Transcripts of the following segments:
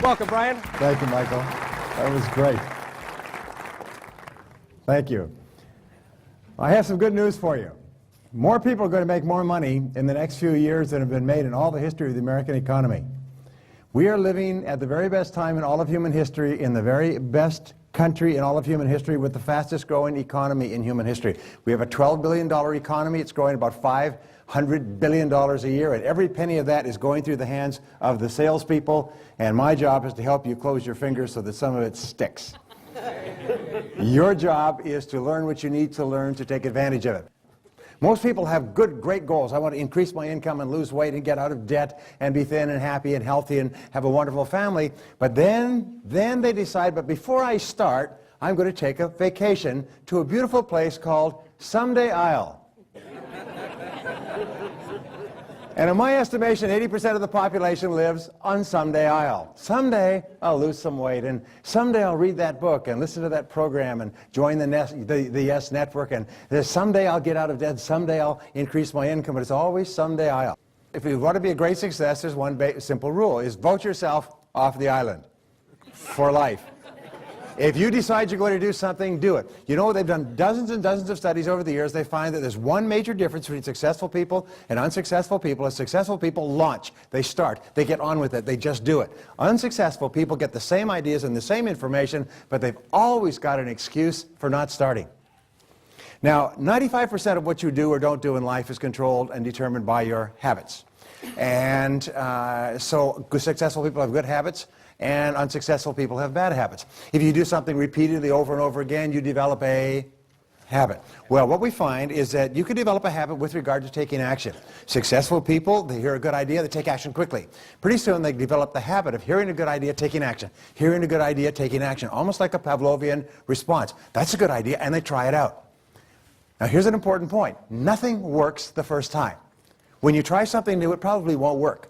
Welcome, Brian. Thank you, Michael. That was great. Thank you. I have some good news for you. More people are going to make more money in the next few years than have been made in all the history of the American economy. We are living at the very best time in all of human history, in the very best country in all of human history, with the fastest growing economy in human history. We have a $12 billion economy. It's growing about $500 billion a year, and every penny of that is going through the hands of the salespeople, and my job is to help you close your fingers so that some of it sticks. Your job is to learn what you need to learn to take advantage of it. Most people have great goals. I want to increase my income and lose weight and get out of debt and be thin and happy and healthy and have a wonderful family. But then they decide, but before I start, I'm going to take a vacation to a beautiful place called Someday Isle. And in my estimation, 80% of the population lives on Someday Isle. Someday I'll lose some weight, and someday I'll read that book and listen to that program and join the Yes Network, and someday I'll get out of debt, someday I'll increase my income, but it's always Someday Isle. If you want to be a great success, there's one simple rule, is vote yourself off the island for life. If you decide you're going to do something, do it. You know, they've done dozens and dozens of studies over the years. They find that there's one major difference between successful people and unsuccessful people. Is successful people launch. They start. They get on with it. They just do it. Unsuccessful people get the same ideas and the same information, but they've always got an excuse for not starting. Now, 95% of what you do or don't do in life is controlled and determined by your habits. And so successful people have good habits, and unsuccessful people have bad habits. If you do something repeatedly over and over again, you develop a habit. Well, what we find is that you can develop a habit with regard to taking action. Successful people, they hear a good idea, they take action quickly. Pretty soon they develop the habit of hearing a good idea, taking action. Hearing a good idea, taking action. Almost like a Pavlovian response. That's a good idea, and they try it out. Now here's an important point. Nothing works the first time. When you try something new, it probably won't work.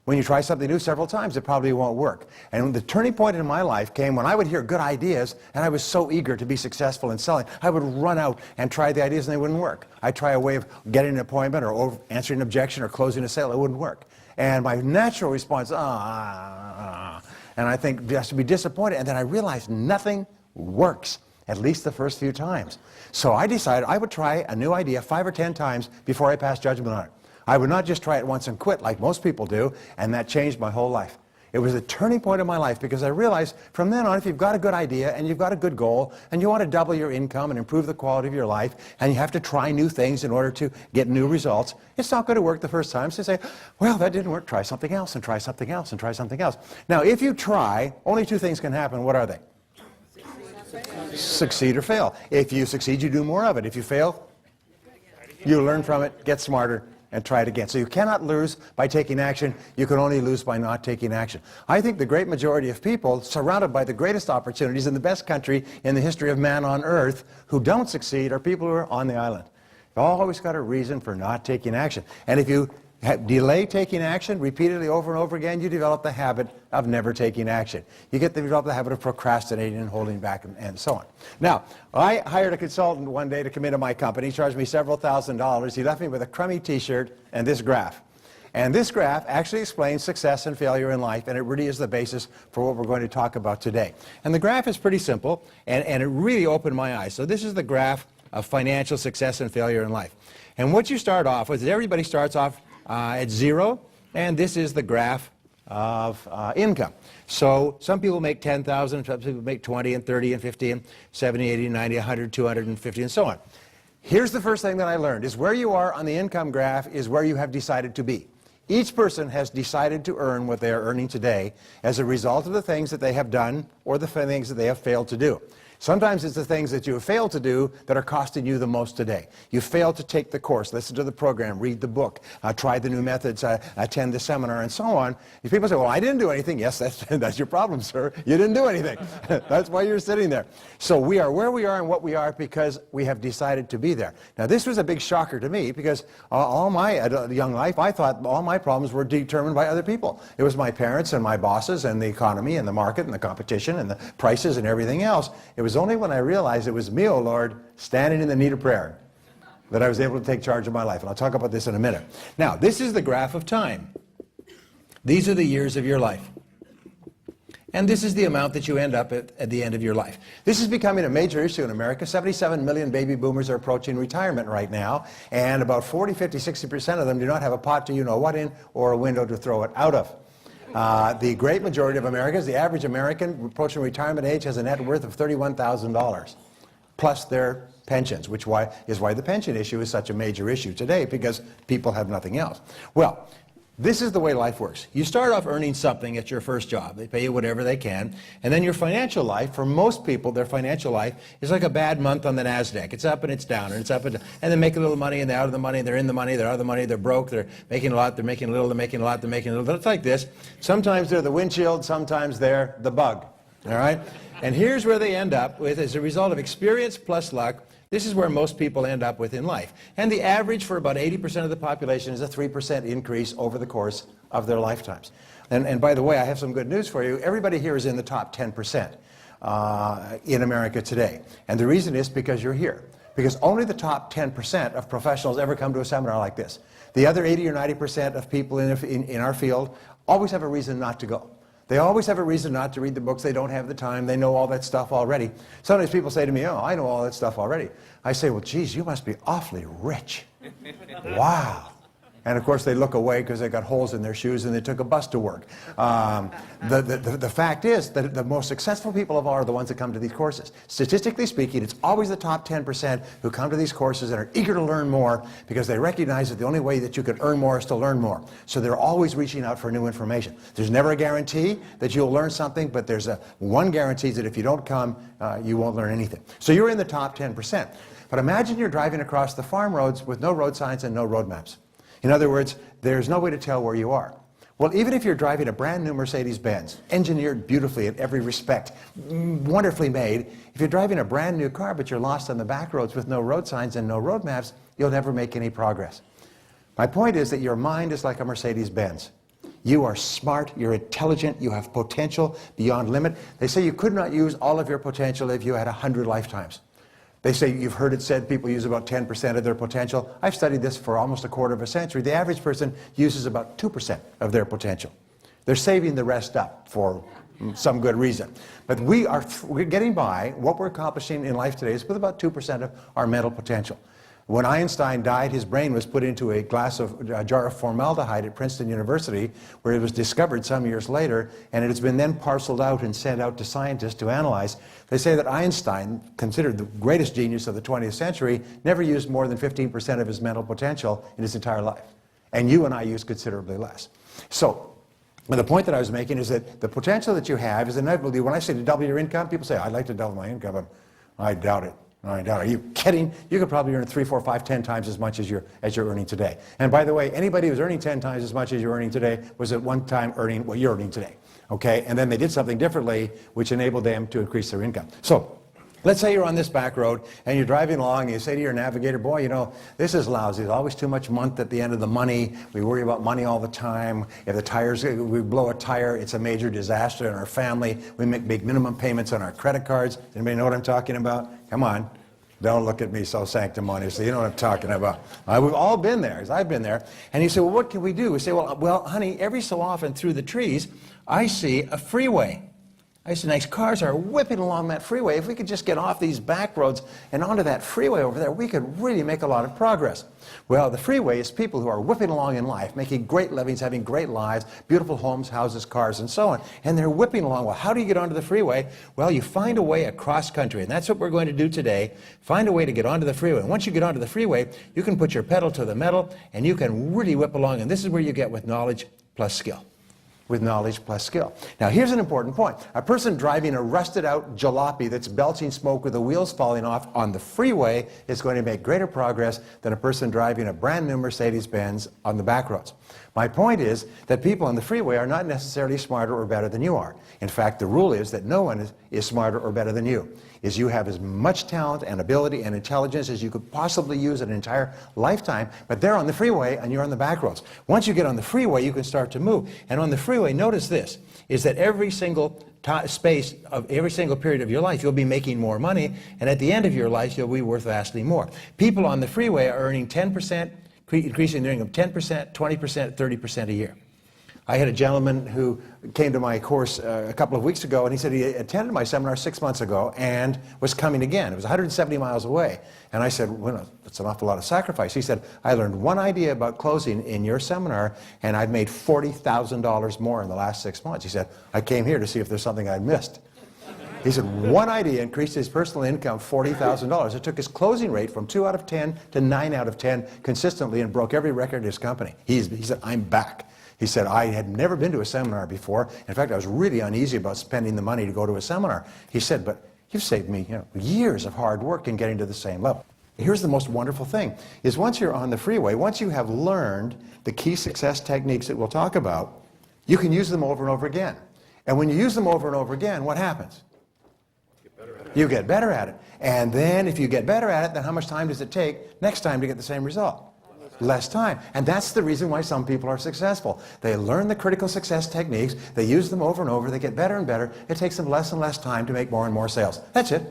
When you try something new several times, it probably won't work. And the turning point in my life came when I would hear good ideas, and I was so eager to be successful in selling. I would run out and try the ideas, and they wouldn't work. I'd try a way of getting an appointment or answering an objection or closing a sale. It wouldn't work. And my natural response, and I think just to be disappointed. And then I realized nothing works, at least the first few times. So I decided I would try a new idea 5 or 10 times before I passed judgment on it. I would not just try it once and quit like most people do, and that changed my whole life. It was a turning point in my life because I realized from then on, if you've got a good idea and you've got a good goal and you want to double your income and improve the quality of your life, and you have to try new things in order to get new results, it's not going to work the first time. So say, well, that didn't work, try something else and try something else and try something else. Now, if you try, only 2 things can happen. What are they? Succeed or fail. If you succeed, you do more of it. If you fail, you learn from it, get smarter, and try it again. So you cannot lose by taking action. You can only lose by not taking action. I think the great majority of people, surrounded by the greatest opportunities in the best country in the history of man on earth, who don't succeed are people who are on the island. You've always got a reason for not taking action. And if you delay taking action repeatedly over and over again, you develop the habit of never taking action. You develop the habit of procrastinating and holding back and so on. Now, I hired a consultant one day to come into my company. He charged me several $1,000s. He left me with a crummy t-shirt and this graph. And this graph actually explains success and failure in life, and it really is the basis for what we're going to talk about today. And the graph is pretty simple, and it really opened my eyes. So this is the graph of financial success and failure in life. And what you start off with is everybody starts off at 0, and this is the graph of income. So some people make 10,000, some people make 20 and 30 and 50 and 70, 80, 90, 100, 250, and so on. Here's the first thing that I learned, is where you are on the income graph is where you have decided to be. Each person has decided to earn what they are earning today as a result of the things that they have done or the things that they have failed to do. Sometimes it's the things that you have failed to do that are costing you the most today. You failed to take the course, listen to the program, read the book, try the new methods, attend the seminar, and so on. If people say, well, I didn't do anything. Yes, that's your problem, sir. You didn't do anything. That's why you're sitting there. So we are where we are and what we are because we have decided to be there. Now, this was a big shocker to me because all my young life, I thought all my problems were determined by other people. It was my parents and my bosses and the economy and the market and the competition and the prices and everything else. It was only when I realized it was me, oh Lord, standing in the need of prayer that I was able to take charge of my life. And I'll talk about this in a minute. Now, this is the graph of time. These are the years of your life. And this is the amount that you end up at the end of your life. This is becoming a major issue in America. 77 million baby boomers are approaching retirement right now, and about 40, 50, 60% of them do not have a pot to you-know-what in or a window to throw it out of. The great majority of Americans, the average American approaching retirement age has a net worth of $31,000, plus their pensions, which is why the pension issue is such a major issue today, because people have nothing else. Well, this is the way life works. You start off earning something at your first job. They pay you whatever they can. And then your financial life, for most people, their financial life is like a bad month on the NASDAQ. It's up and it's down, and it's up and down. And they make a little money, and they're out of the money, they're in the money, they're out of the money, they're broke, they're making a lot, they're making a little, they're making a lot, they're making a little. It's like this. Sometimes they're the windshield, sometimes they're the bug. All right? And here's where they end up with, as a result of experience plus luck, this is where most people end up with in life. And the average for about 80% of the population is a 3% increase over the course of their lifetimes. And by the way, I have some good news for you. Everybody here is in the top 10% in America today. And the reason is because you're here. Because only the top 10% of professionals ever come to a seminar like this. The other 80 or 90% of people in our field always have a reason not to go. They always have a reason not to read the books. They don't have the time. They know all that stuff already. Sometimes people say to me, oh, I know all that stuff already. I say, well, geez, you must be awfully rich. Wow. And of course they look away because they got holes in their shoes and they took a bus to work. The fact is that the most successful people of all are the ones that come to these courses. Statistically speaking, it's always the top 10% who come to these courses and are eager to learn more because they recognize that the only way that you can earn more is to learn more. So they're always reaching out for new information. There's never a guarantee that you'll learn something, but there's one guarantee that if you don't come, you won't learn anything. So you're in the top 10%. But imagine you're driving across the farm roads with no road signs and no road maps. In other words, there's no way to tell where you are. Well, even if you're driving a brand new Mercedes-Benz, engineered beautifully in every respect, wonderfully made, if you're driving a brand new car but you're lost on the back roads with no road signs and no road maps, you'll never make any progress. My point is that your mind is like a Mercedes-Benz. You are smart, you're intelligent, you have potential beyond limit. They say you could not use all of your potential if you had 100 lifetimes. They say, you've heard it said, people use about 10% of their potential. I've studied this for almost a quarter of a century. The average person uses about 2% of their potential. They're saving the rest up for some good reason. But we're getting by. What we're accomplishing in life today is with about 2% of our mental potential. When Einstein died, his brain was put into a jar of formaldehyde at Princeton University, where it was discovered some years later, and it has been then parceled out and sent out to scientists to analyze. They say that Einstein, considered the greatest genius of the 20th century, never used more than 15% of his mental potential in his entire life. And you and I use considerably less. So, the point that I was making is that the potential that you have is inevitable. When I say to double your income, people say, I'd like to double my income, but I doubt it. I doubt it. Are you kidding? You could probably earn 3, 4, 5, 10 times as much as you're earning today. And by the way, anybody who's earning 10 times as much as you're earning today was at one time earning what you're earning today. Okay? And then they did something differently which enabled them to increase their income. So, let's say you're on this back road and you're driving along and you say to your navigator, boy, you know, this is lousy. There's always too much month at the end of the money. We worry about money all the time. If we blow a tire, it's a major disaster in our family. We make big minimum payments on our credit cards. Anybody know what I'm talking about? Come on. Don't look at me so sanctimoniously. You know what I'm talking about. We've all been there, as I've been there. And you say, well, what can we do? We say, well, honey, every so often through the trees, I see a freeway. I see nice cars are whipping along that freeway. If we could just get off these back roads and onto that freeway over there, we could really make a lot of progress. Well, the freeway is people who are whipping along in life, making great livings, having great lives, beautiful homes, houses, cars, and so on. And they're whipping along. Well, how do you get onto the freeway? Well, you find a way across country, and that's what we're going to do today. Find a way to get onto the freeway. And once you get onto the freeway, you can put your pedal to the metal, and you can really whip along. And this is where you get with knowledge plus skill. With knowledge plus skill. Now here's an important point. A person driving a rusted out jalopy that's belching smoke with the wheels falling off on the freeway is going to make greater progress than a person driving a brand new Mercedes-Benz on the back roads. My point is that people on the freeway are not necessarily smarter or better than you are. In fact, the rule is that no one is smarter or better than you. You have as much talent and ability and intelligence as you could possibly use an entire lifetime, but they're on the freeway and you're on the back roads. Once you get on the freeway, you can start to move. And on the freeway, notice this, is that every single space of every single period of your life, you'll be making more money, and at the end of your life, you'll be worth vastly more. People on the freeway are earning 10%, increasing their income 10%, 20%, 30% a year. I had a gentleman who came to my course a couple of weeks ago, and he said he attended my seminar 6 months ago and was coming again. It was 170 miles away. And I said, well, that's an awful lot of sacrifice. He said, I learned one idea about closing in your seminar, and I've made $40,000 more in the last 6 months. He said, I came here to see if there's something I'd missed. He said one idea increased his personal income $40,000. It took his closing rate from 2 out of 10 to 9 out of 10 consistently and broke every record in his company. He said, I'm back. He said, I had never been to a seminar before. In fact, I was really uneasy about spending the money to go to a seminar. He said, but you've saved me years of hard work in getting to the same level. Here's the most wonderful thing, is once you're on the freeway, once you have learned the key success techniques that we'll talk about, you can use them over and over again. And when you use them over and over again, what happens? You get better at it. And then if you get better at it, then how much time does it take next time to get the same result? Less time. And that's the reason why some people are successful. They learn the critical success techniques, they use them over and over, they get better and better. It takes them less and less time to make more and more sales. That's it.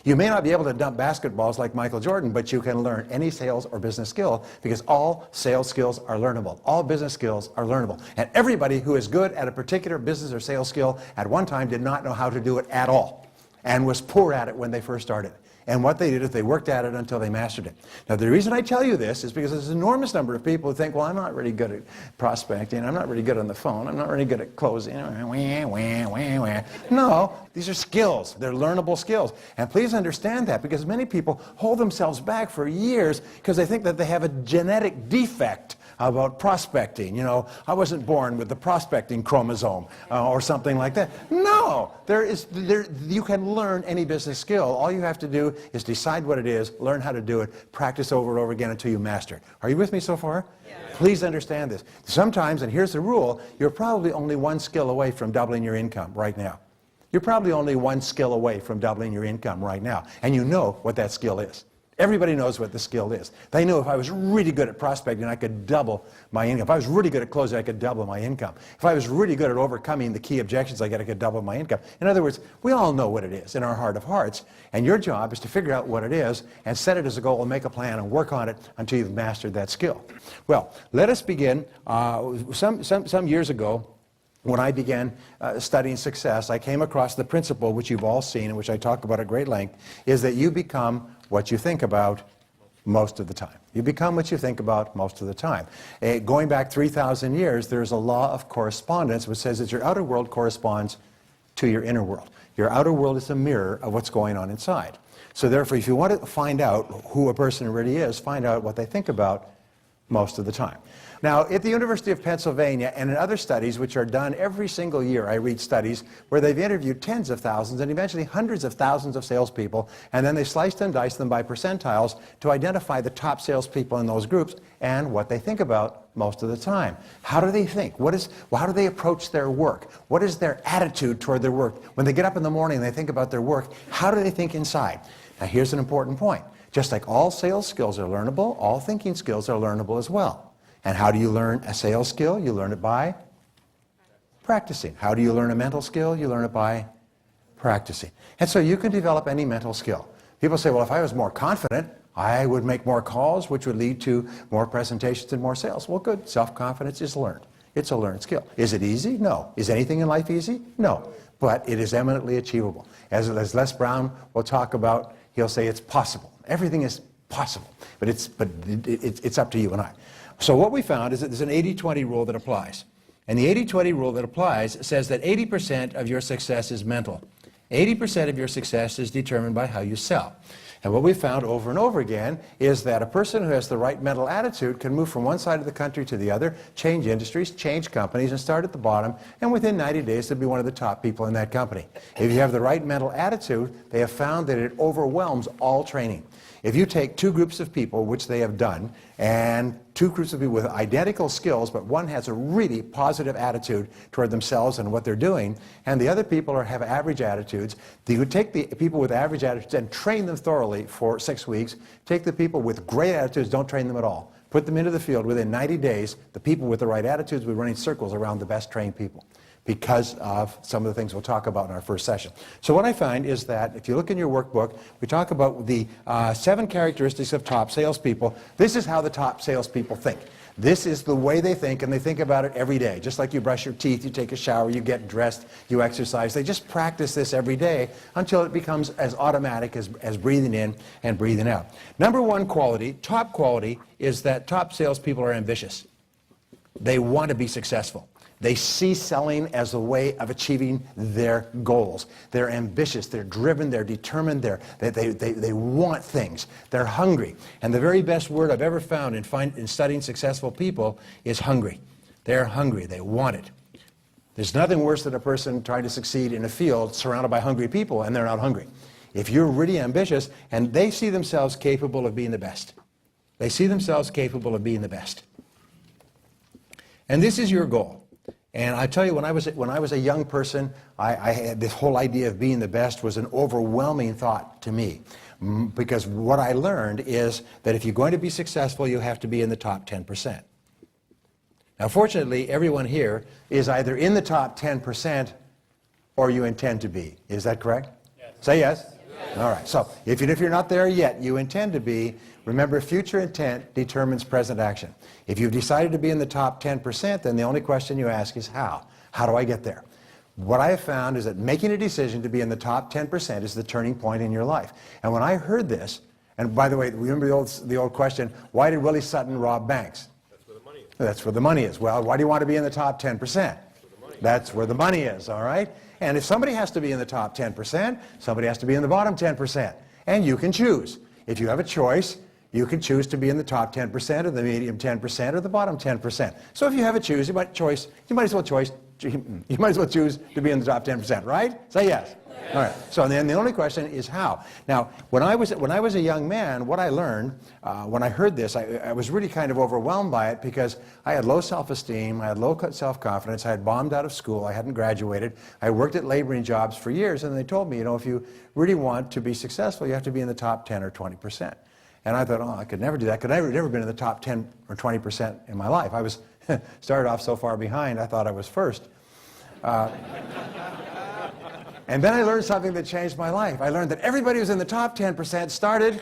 You may not be able to dump basketballs like Michael Jordan, but you can learn any sales or business skill, because all sales skills are learnable. All business skills are learnable. And everybody who is good at a particular business or sales skill at one time did not know how to do it at all, and was poor at it when they first started. And what they did is they worked at it until they mastered it. Now, the reason I tell you this is because there's an enormous number of people who think, well, I'm not really good at prospecting, I'm not really good on the phone, I'm not really good at closing. No, these are skills. They're learnable skills. And please understand that, because many people hold themselves back for years because they think that they have a genetic defect about prospecting. I wasn't born with the prospecting chromosome or something like that. No, you can learn any business skill. All you have to do is decide what it is, learn how to do it, practice over and over again until you master it. Are you with me so far? Yeah. Please understand this. Sometimes, and here's the rule, you're probably only one skill away from doubling your income right now. You're probably only one skill away from doubling your income right now. And you know what that skill is. Everybody knows what the skill is. They know if I was really good at prospecting, I could double my income. If I was really good at closing, I could double my income. If I was really good at overcoming the key objections I could double my income. In other words, we all know what it is in our heart of hearts, and your job is to figure out what it is and set it as a goal and make a plan and work on it until you've mastered that skill. Well, let us begin. Some years ago, when I began studying success, I came across the principle, which you've all seen and which I talk about at great length, is that you become what you think about most of the time. You become what you think about most of the time. Going back 3,000 years, there's a law of correspondence which says that your outer world corresponds to your inner world. Your outer world is a mirror of what's going on inside. So therefore, if you want to find out who a person really is, find out what they think about most of the time. Now, at the University of Pennsylvania and in other studies which are done every single year, I read studies where they've interviewed tens of thousands and eventually hundreds of thousands of salespeople, and then they sliced and diced them by percentiles to identify the top salespeople in those groups and what they think about most of the time. How do they think? How do they approach their work? What is their attitude toward their work? When they get up in the morning and they think about their work, how do they think inside? Now, here's an important point. Just like all sales skills are learnable, all thinking skills are learnable as well. And how do you learn a sales skill? You learn it by practicing. How do you learn a mental skill? You learn it by practicing. And so you can develop any mental skill. People say, well, if I was more confident, I would make more calls, which would lead to more presentations and more sales. Well, good. Self-confidence is learned. It's a learned skill. Is it easy? No. Is anything in life easy? No. But it is eminently achievable. As Les Brown will talk about, he'll say it's possible. Everything is possible. But it's up to you and I. So what we found is that there's an 80-20 rule that applies. And the 80-20 rule that applies says that 80% of your success is mental. 80% of your success is determined by how you sell. And what we found over and over again is that a person who has the right mental attitude can move from one side of the country to the other, change industries, change companies, and start at the bottom, and within 90 days they'll be one of the top people in that company. If you have the right mental attitude, they have found that it overwhelms all training. If you take two groups of people, which they have done, and two groups of people with identical skills, but one has a really positive attitude toward themselves and what they're doing, and the other people have average attitudes, you would take the people with average attitudes and train them thoroughly for 6 weeks. Take the people with great attitudes, don't train them at all. Put them into the field. Within 90 days, the people with the right attitudes will be running circles around the best trained people, because of some of the things we'll talk about in our first session. So what I find is that if you look in your workbook, we talk about the 7 characteristics of top salespeople. This is how the top salespeople think. This is the way they think, and they think about it every day. Just like you brush your teeth, you take a shower, you get dressed, you exercise. They just practice this every day until it becomes as automatic as breathing in and breathing out. Number one quality, top quality, is that top salespeople are ambitious. They want to be successful. They see selling as a way of achieving their goals. They're ambitious, they're driven, they're determined, they want things. They're hungry. And the very best word I've ever found in studying successful people is hungry. They're hungry, they want it. There's nothing worse than a person trying to succeed in a field surrounded by hungry people and they're not hungry. If you're really ambitious, and they see themselves capable of being the best. They see themselves capable of being the best. And this is your goal. And I tell you, when I was a young person, I had this whole idea of being the best was an overwhelming thought to me. Because what I learned is that if you're going to be successful, you have to be in the top 10%. Now, fortunately, everyone here is either in the top 10% or you intend to be. Is that correct? Yes. Say yes. Yes. All right. So, even if you're not there yet, you intend to be. Remember, future intent determines present action. If you've decided to be in the top 10%, then the only question you ask is how? How do I get there? What I have found is that making a decision to be in the top 10% is the turning point in your life. And when I heard this, and by the way, remember the old question, why did Willie Sutton rob banks? That's where the money is. That's where the money is. Well, why do you want to be in the top 10%? That's where the money is, all right? And if somebody has to be in the top 10%, somebody has to be in the bottom 10%. And you can choose. If you have a choice, you can choose to be in the top 10% or the medium 10% or the bottom 10%. So if you have a choose, you might as well choose to be in the top 10%, right? Say yes. Yes. All right. So then the only question is how. Now, when I was a young man, what I learned when I heard this, I was really kind of overwhelmed by it because I had low self-esteem, I had low self-confidence, I had bombed out of school, I hadn't graduated, I worked at laboring jobs for years, and they told me, you know, if you really want to be successful, you have to be in the top 10 or 20%. And I thought, oh, I could never do that. I've never been in the top 10 or 20% in my life. I was started off so far behind, I thought I was first. And then I learned something that changed my life. I learned that everybody who's in the top 10% started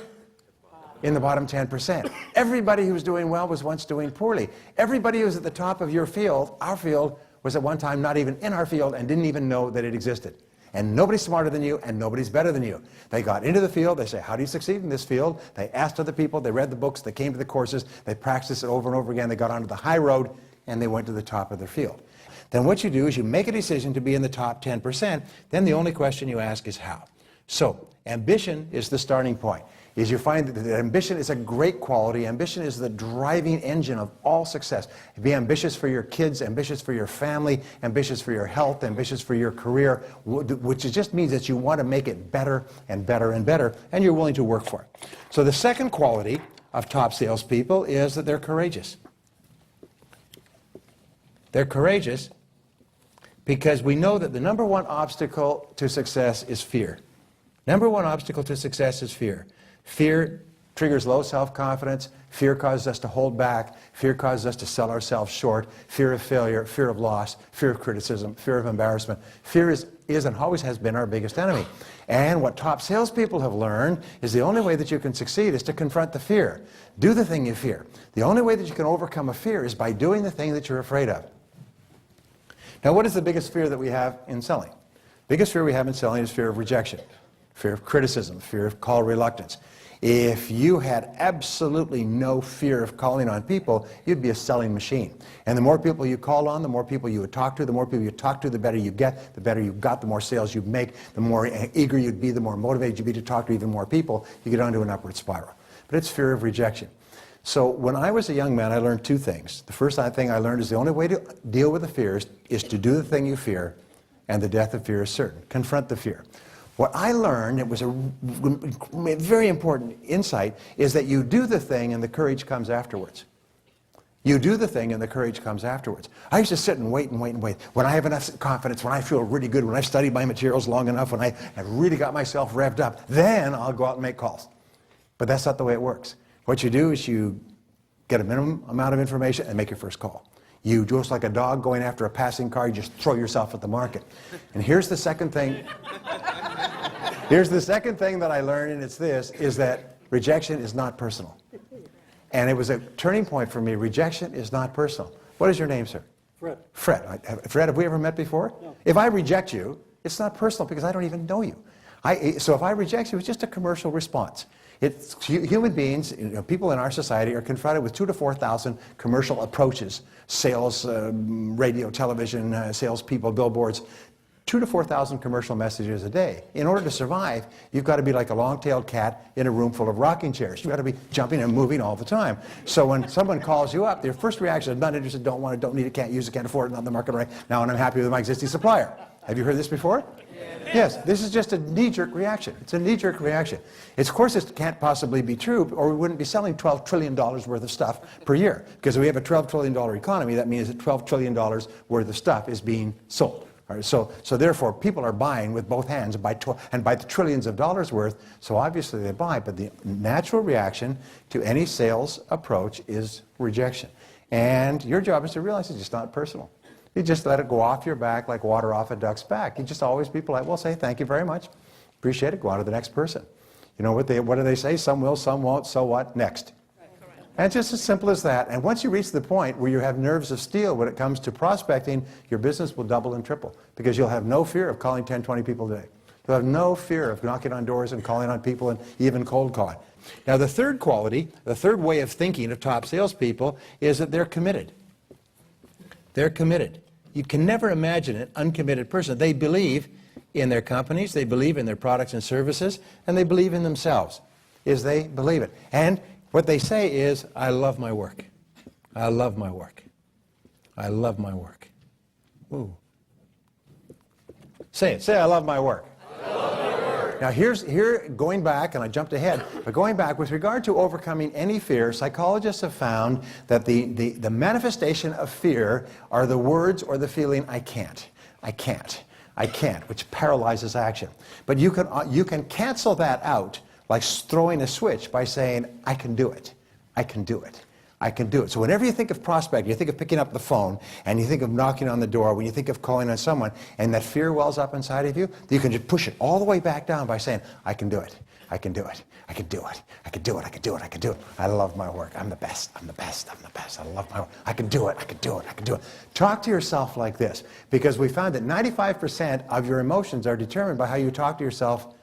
in the bottom 10%. Everybody who was doing well was once doing poorly. Everybody who was at the top of your field, our field, was at one time not even in our field and didn't even know that it existed. And nobody's smarter than you, and nobody's better than you. They got into the field, they say, how do you succeed in this field? They asked other people, they read the books, they came to the courses, they practiced it over and over again, they got onto the high road, and they went to the top of their field. Then what you do is you make a decision to be in the top 10%, then the only question you ask is how. So, ambition is the starting point. Is you find that ambition is a great quality. Ambition is the driving engine of all success. Be ambitious for your kids, ambitious for your family, ambitious for your health, ambitious for your career, which just means that you want to make it better and better and better, and you're willing to work for it. So the second quality of top salespeople is that they're courageous. They're courageous because we know that the number one obstacle to success is fear. Number one obstacle to success is fear. Fear triggers low self-confidence. Fear causes us to hold back. Fear causes us to sell ourselves short. Fear of failure, fear of loss, fear of criticism, fear of embarrassment. Fear is and always has been our biggest enemy. And what top salespeople have learned is the only way that you can succeed is to confront the fear. Do the thing you fear. The only way that you can overcome a fear is by doing the thing that you're afraid of. Now, what is the biggest fear that we have in selling? Biggest fear we have in selling is fear of rejection, fear of criticism, fear of call reluctance. If you had absolutely no fear of calling on people, you'd be a selling machine. And the more people you call on, the more people you would talk to, the more people you talk to, the better you get, the better you got, the more sales you make, the more eager you'd be, the more motivated you'd be to talk to even more people, you get onto an upward spiral. But it's fear of rejection. So when I was a young man, I learned two things. The first thing I learned is the only way to deal with the fears is to do the thing you fear, and the death of fear is certain. Confront the fear. What I learned, it was a very important insight, is that you do the thing and the courage comes afterwards. You do the thing and the courage comes afterwards. I used to sit and wait and wait and wait. When I have enough confidence, when I feel really good, when I've studied my materials long enough, when I have really got myself revved up, then I'll go out and make calls. But that's not the way it works. What you do is you get a minimum amount of information and make your first call. You, just like a dog going after a passing car, you just throw yourself at the market. And here's the second thing. Here's the second thing that I learned, and it's this, is that rejection is not personal. And it was a turning point for me. Rejection is not personal. What is your name, sir? Fred. Fred. Fred, have we ever met before? No. If I reject you, it's not personal because I don't even know you. So if I reject you, it's just a commercial response. Human beings, people in our society are confronted with 2,000 to 4,000 commercial approaches. Sales, radio, television, salespeople, billboards. 2,000 to 4,000 commercial messages a day. In order to survive, you've got to be like a long-tailed cat in a room full of rocking chairs. You've got to be jumping and moving all the time. So when someone calls you up, their first reaction is not interested, don't want it, don't need it, can't use it, can't afford it, not in the market right now, and I'm happy with my existing supplier. Have you heard this before? Yes, this is just a knee-jerk reaction. It's a knee-jerk reaction. Of course, it can't possibly be true, or we wouldn't be selling $12 trillion worth of stuff per year. Because if we have a $12 trillion economy, that means that $12 trillion worth of stuff is being sold. All right, so therefore, people are buying with both hands and by the trillions of dollars worth, so obviously they buy, but the natural reaction to any sales approach is rejection. And your job is to realize it's just not personal. You just let it go off your back like water off a duck's back. You just always be polite. Well, say, thank you very much. Appreciate it. Go on to the next person. You know what do they say? Some will, some won't. So what? Next. And it's just as simple as that. And once you reach the point where you have nerves of steel when it comes to prospecting, your business will double and triple because you'll have no fear of calling 10, 20 people a day. You'll have no fear of knocking on doors and calling on people and even cold calling. Now, the third quality, the third way of thinking of top salespeople is that they're committed. They're committed. You can never imagine an uncommitted person. They believe in their companies, they believe in their products and services, and they believe in themselves. They believe it. And what they say is, I love my work. I love my work. I love my work. Ooh. Say it. Say, I love my work. I love my work. Now, going back, and I jumped ahead, but going back, with regard to overcoming any fear, psychologists have found that the manifestation of fear are the words or the feeling, I can't, I can't, I can't, which paralyzes action. But you can cancel that out like throwing a switch by saying, I can do it, I can do it. I can do it. So whenever you think of prospecting, you think of picking up the phone, and you think of knocking on the door, when you think of calling on someone, and that fear wells up inside of you, you can just push it all the way back down by saying, I can do it. I can do it. I can do it. I can do it. I can do it. I can do it. I love my work. I'm the best. I'm the best. I'm the best. I love my work. I can do it. I can do it. I can do it. Talk to yourself like this, because we found that 95% of your emotions are determined by how you talk to yourself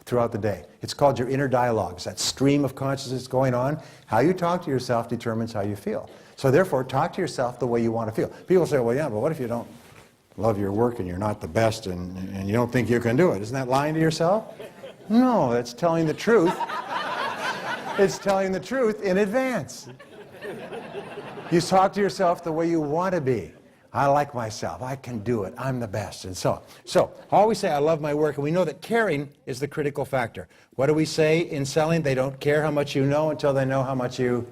throughout the day. It's called your inner dialogue. It's that stream of consciousness going on. How you talk to yourself determines how you feel. So therefore, talk to yourself the way you want to feel. People say, well, yeah, but what if you don't love your work and you're not the best and you don't think you can do it? Isn't that lying to yourself? No, that's telling the truth. It's telling the truth in advance. You talk to yourself the way you want to be. I like myself. I can do it. I'm the best, and so on. So, always say, I love my work, and we know that caring is the critical factor. What do we say in selling? They don't care how much you know until they know how much you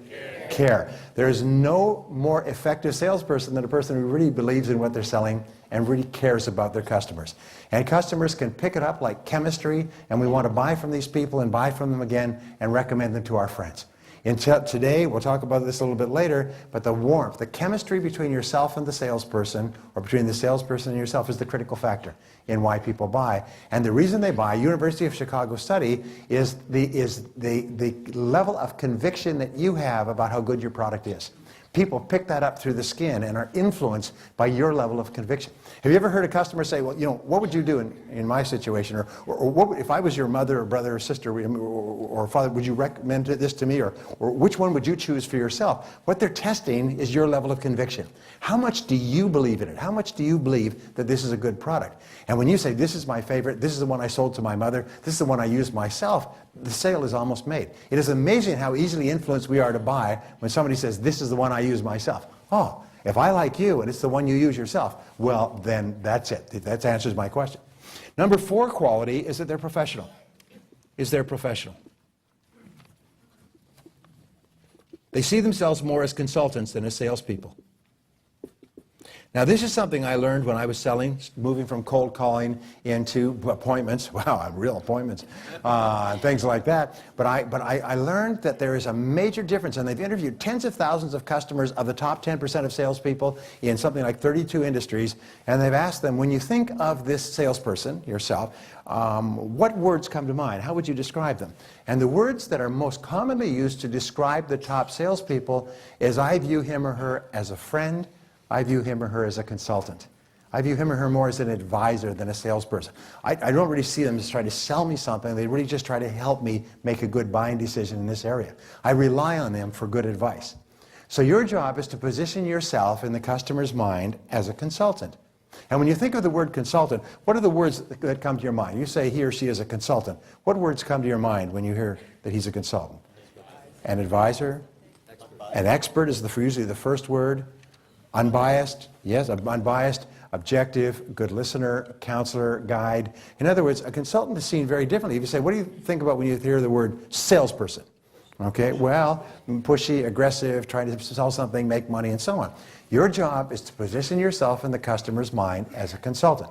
care. There is no more effective salesperson than a person who really believes in what they're selling and really cares about their customers. And customers can pick it up like chemistry, and we want to buy from these people and buy from them again and recommend them to our friends. Today, we'll talk about this a little bit later, but the warmth, the chemistry between yourself and the salesperson, or between the salesperson and yourself, is the critical factor in why people buy. And the reason they buy, University of Chicago study, is the level of conviction that you have about how good your product is. People pick that up through the skin and are influenced by your level of conviction. Have you ever heard a customer say, well, you know, what would you do in my situation? Or what, if I was your mother or brother or sister or father, would you recommend this to me? Or which one would you choose for yourself? What they're testing is your level of conviction. How much do you believe in it? How much do you believe that this is a good product? And when you say, this is my favorite, this is the one I sold to my mother, this is the one I used myself, the sale is almost made. It is amazing how easily influenced we are to buy when somebody says, this is the one I use myself. Oh, if I like you and it's the one you use yourself, well, then that's it. That answers my question. Number 4 quality is that they're professional. Is they're professional. They see themselves more as consultants than as salespeople. Now, this is something I learned when I was selling, moving from cold calling into appointments. Wow, real appointments, and things like that. But I learned that there is a major difference, and they've interviewed tens of thousands of customers of the top 10% of salespeople in something like 32 industries, and they've asked them, when you think of this salesperson, yourself, what words come to mind? How would you describe them? And the words that are most commonly used to describe the top salespeople is, I view him or her as a friend, I view him or her as a consultant. I view him or her more as an advisor than a salesperson. I don't really see them as trying to sell me something. They really just try to help me make a good buying decision in this area. I rely on them for good advice. So your job is to position yourself in the customer's mind as a consultant. And when you think of the word consultant, what are the words that come to your mind? You say he or she is a consultant. What words come to your mind when you hear that he's a consultant? An advisor? An expert is usually the first word. Unbiased, yes, unbiased, objective, good listener, counselor, guide. In other words, a consultant is seen very differently. If you say, what do you think about when you hear the word salesperson? Okay, well, pushy, aggressive, trying to sell something, make money, and so on. Your job is to position yourself in the customer's mind as a consultant.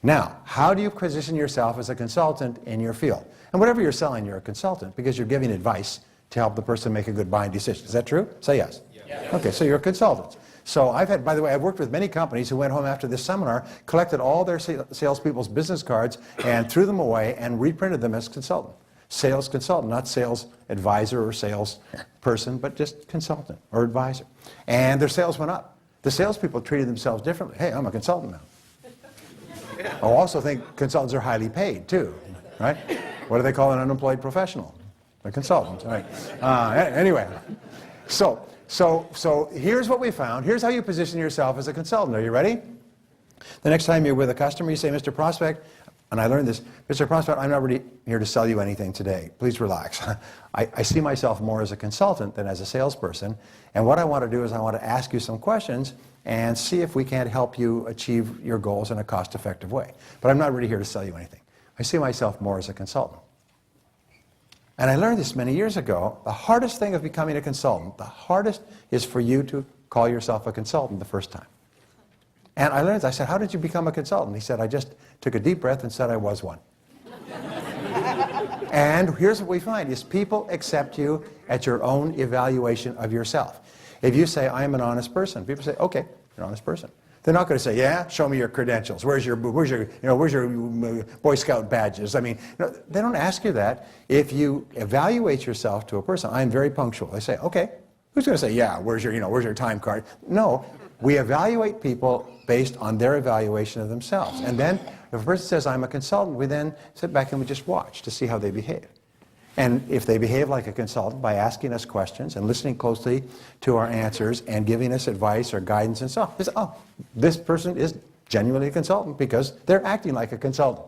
Now, how do you position yourself as a consultant in your field? And whatever you're selling, you're a consultant because you're giving advice to help the person make a good buying decision. Is that true? Say yes. Yes. Okay, so you're a consultant. So by the way, I've worked with many companies who went home after this seminar, collected all their salespeople's business cards and threw them away and reprinted them as consultant. Sales consultant, not sales advisor or sales person, but just consultant or advisor. And their sales went up. The salespeople treated themselves differently. Hey, I'm a consultant now. I also think consultants are highly paid too, right? What do they call an unemployed professional? A consultant, right? Anyway, So here's what we found. Here's how you position yourself as a consultant. Are you ready? The next time you're with a customer, you say, Mr. Prospect, and I learned this, Mr. Prospect, I'm not really here to sell you anything today. Please relax. I see myself more as a consultant than as a salesperson. And what I want to do is I want to ask you some questions and see if we can't help you achieve your goals in a cost-effective way. But I'm not really here to sell you anything. I see myself more as a consultant. And I learned this many years ago. The hardest thing of becoming a consultant, the hardest is for you to call yourself a consultant the first time. And I learned, I said, how did you become a consultant? He said, I just took a deep breath and said I was one. And here's what we find, is people accept you at your own evaluation of yourself. If you say, I am an honest person, people say, okay, you're an honest person. They're not going to say, yeah, show me your credentials. Where's your Boy Scout badges? I mean, they don't ask you that. If you evaluate yourself to a person, I'm very punctual. They say, okay, who's going to say, yeah, where's your time card? No, we evaluate people based on their evaluation of themselves. And then if a person says, I'm a consultant, we then sit back and we just watch to see how they behave. And if they behave like a consultant by asking us questions and listening closely to our answers and giving us advice or guidance and so on, they say, oh, this person is genuinely a consultant because they're acting like a consultant.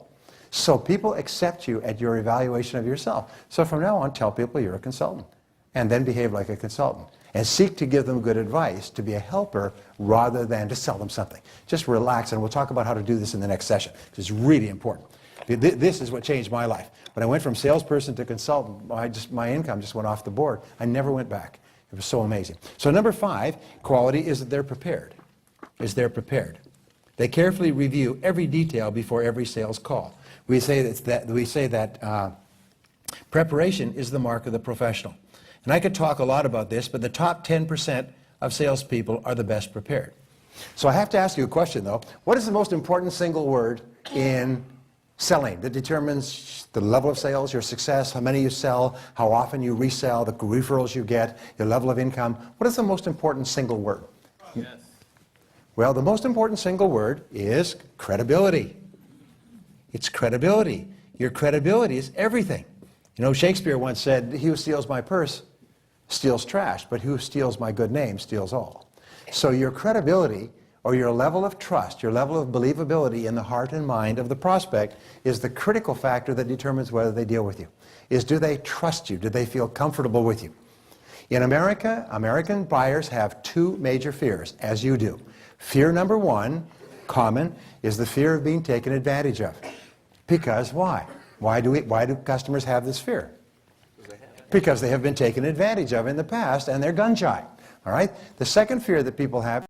So people accept you at your evaluation of yourself. So from now on, tell people you're a consultant and then behave like a consultant. And seek to give them good advice, to be a helper rather than to sell them something. Just relax, and we'll talk about how to do this in the next session. It's really important. This is what changed my life. When I went from salesperson to consultant, my income just went off the board. I never went back. It was so amazing. So number 5, quality is that they're prepared. They're prepared. They carefully review every detail before every sales call. We say that preparation is the mark of the professional. And I could talk a lot about this, but the top 10% of salespeople are the best prepared. So I have to ask you a question, though. What is the most important single word in selling that determines the level of sales, your success, how many you sell, how often you resell, the referrals you get, your level of income? What is the most important single word? Yes. Well, the most important single word is credibility. It's credibility. Your credibility is everything. You know, Shakespeare once said, he who steals my purse steals trash, but who steals my good name steals all. So your credibility, or your level of trust, your level of believability in the heart and mind of the prospect is the critical factor that determines whether they deal with you. Is, do they trust you? Do they feel comfortable with you? In America, American buyers have 2 major fears, as you do. Fear number 1, common, is the fear of being taken advantage of. Because why? Why do customers have this fear? Because they have been taken advantage of in the past and they're gun shy. All right? The second fear that people have